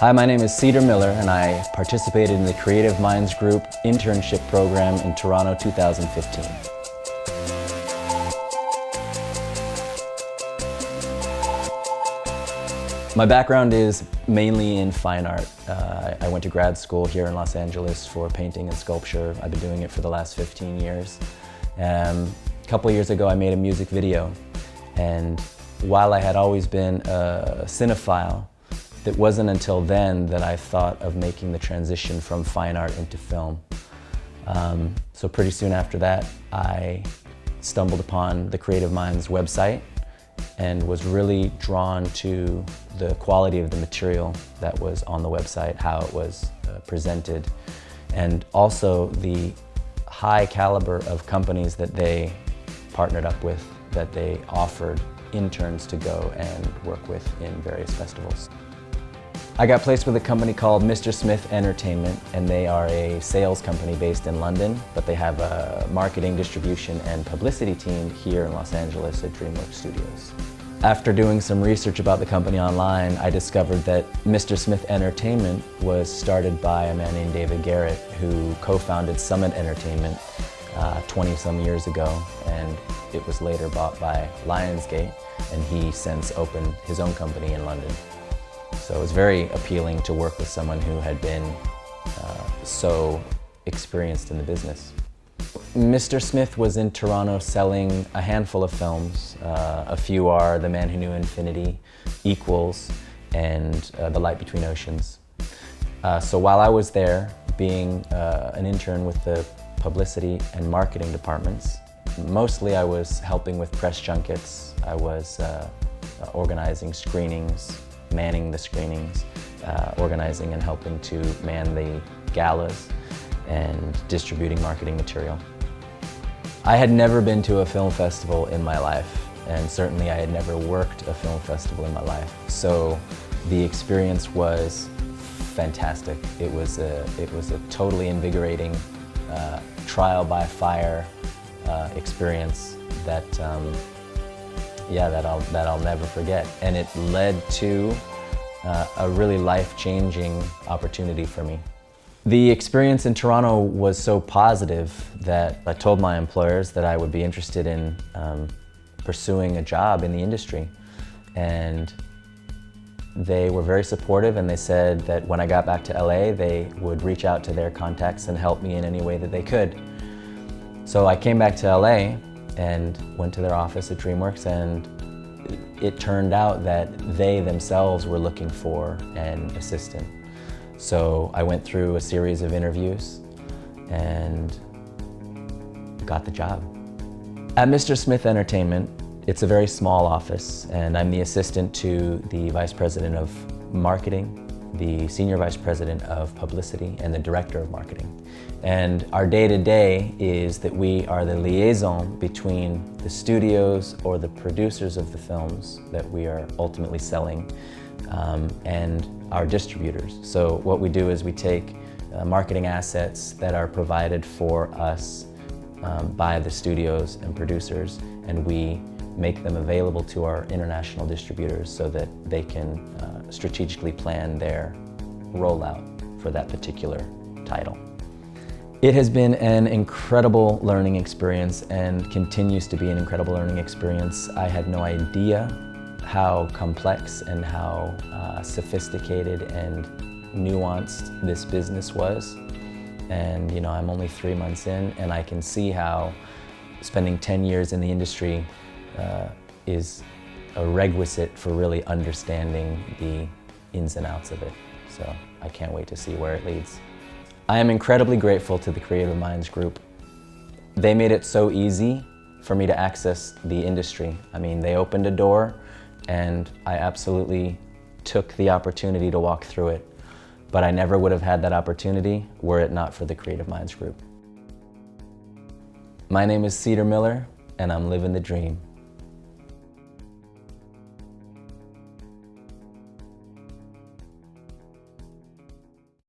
Hi, my name is Cedar Miller and I participated in the Creative Minds Group internship program in Toronto 2015. My background is mainly in fine art. I went to grad school here in Los Angeles for painting and sculpture. I've been doing it for the last 15 years. A couple of years ago I made a music video, and while I had always been a cinephile, it wasn't until then that I thought of making the transition from fine art into film. So pretty soon after that, I stumbled upon the Creative Minds website and was really drawn to the quality of the material that was on the website, how it was presented, and also the high caliber of companies that they partnered up with, that they offered interns to go and work with in various festivals. I got placed with a company called Mr. Smith Entertainment, and they are a sales company based in London, but they have a marketing, distribution, and publicity team here in Los Angeles at DreamWorks Studios. After doing some research about the company online, I discovered that Mr. Smith Entertainment was started by a man named David Garrett, who co-founded Summit Entertainment 20-some years ago, and it was later bought by Lionsgate, and he since opened his own company in London. So it was very appealing to work with someone who had been so experienced in the business. Mr. Smith was in Toronto selling a handful of films. A few are The Man Who Knew Infinity, Equals, and The Light Between Oceans. So while I was there, being an intern with the publicity and marketing departments, mostly I was helping with press junkets. I was organizing screenings, manning the screenings, organizing and helping to man the galas, and distributing marketing material. I had never been to a film festival in my life, and certainly I had never worked a film festival in my life. So the experience was fantastic. It was a totally invigorating trial by fire experience that that I'll never forget. And it led to a really life-changing opportunity for me. The experience in Toronto was so positive that I told my employers that I would be interested in pursuing a job in the industry. And they were very supportive, and they said that when I got back to LA, they would reach out to their contacts and help me in any way that they could. So I came back to LA and went to their office at DreamWorks, and it turned out that they themselves were looking for an assistant. So I went through a series of interviews and got the job. At Mr. Smith Entertainment, it's a very small office, and I'm the assistant to the Vice President of Marketing, the Senior Vice President of Publicity, and the Director of Marketing. And our day-to-day is that we are the liaison between the studios or the producers of the films that we are ultimately selling and our distributors. So what we do is we take marketing assets that are provided for us by the studios and producers, and we make them available to our international distributors so that they can strategically plan their rollout for that particular title. It has been an incredible learning experience and continues to be an incredible learning experience. I had no idea how complex and how sophisticated and nuanced this business was. And I'm only 3 months in, and I can see how spending 10 years in the industry is a requisite for really understanding the ins and outs of it. So I can't wait to see where it leads. I am incredibly grateful to the Creative Minds Group. They made it so easy for me to access the industry. I mean, they opened a door, and I absolutely took the opportunity to walk through it. But I never would have had that opportunity were it not for the Creative Minds Group. My name is Cedar Miller, and I'm living the dream.